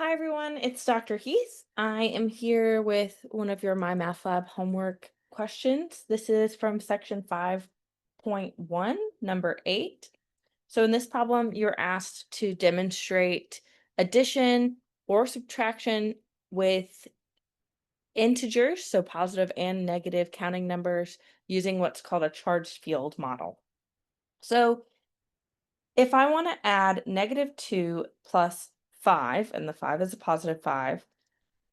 Hi everyone, it's Dr. Heath. I am here with one of your MyMathLab homework questions. This is from section 5.1, number 8. So in this problem, you're asked to demonstrate addition or subtraction with integers, so positive and negative counting numbers, using what's called a charged field model. So if I want to add -2 plus 5, and the 5 is a positive 5,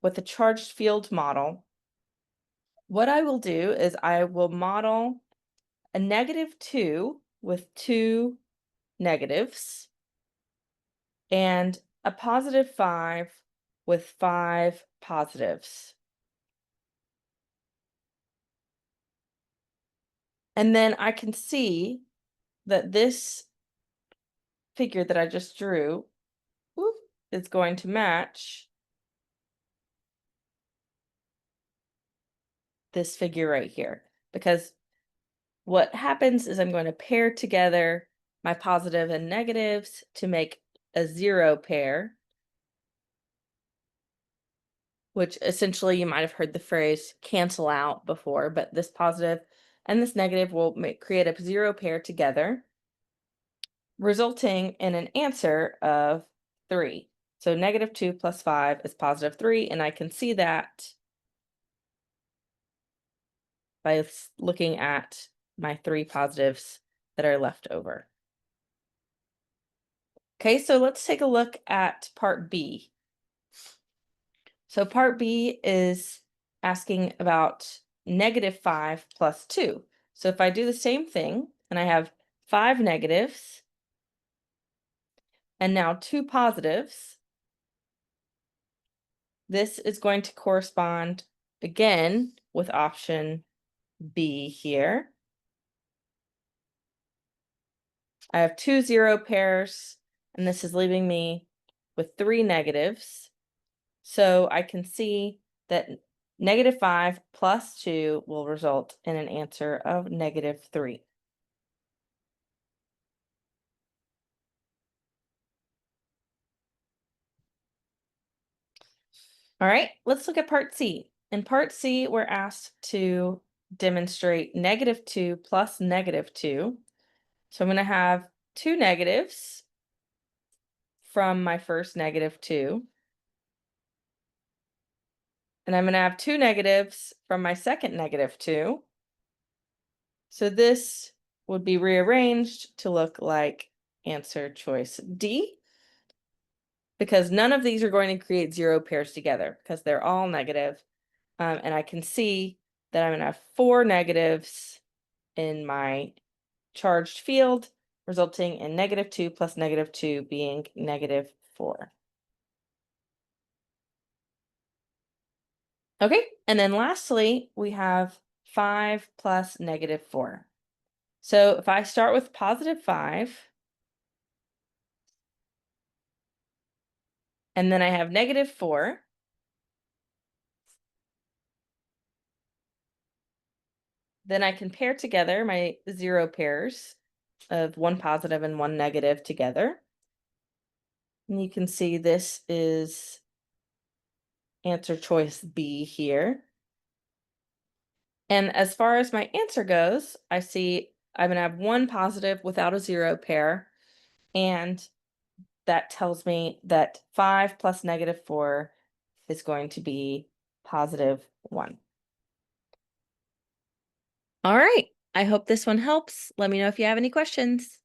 with the charged field model, what I will do is I will model a -2 with two negatives and a positive 5 with 5 positives. And then I can see that this figure that I just drew is going to match this figure right here, because what happens is I'm going to pair together my positive and negatives to make a zero pair, which essentially you might have heard the phrase cancel out before, but this positive and this negative will create a zero pair together, resulting in an answer of 3. So -2 plus 5 is positive 3, and I can see that by looking at my 3 positives that are left over. Okay, so let's take a look at part B. So part B is asking about -5 plus 2. So if I do the same thing, and I have 5 negatives, and now 2 positives, this is going to correspond again with option B here. I have 2 zero pairs, and this is leaving me with 3 negatives. So I can see that -5 plus 2 will result in an answer of -3. All right, let's look at part C. In part C, we're asked to demonstrate -2 plus -2. So I'm going to have 2 negatives from my first -2. And I'm going to have 2 negatives from my second -2. So this would be rearranged to look like answer choice D, because none of these are going to create zero pairs together because they're all negative. And I can see that I'm going to have 4 negatives in my charged field, resulting in -2 plus -2 being -4. Okay, and then lastly, we have 5 plus -4. So if I start with positive 5, and then I have -4, then I can pair together my zero pairs of one positive and one negative together. And you can see this is answer choice B here. And as far as my answer goes, I see I'm going to have one positive without a zero pair, and that tells me that 5 plus -4 is going to be +1. All right. I hope this one helps. Let me know if you have any questions.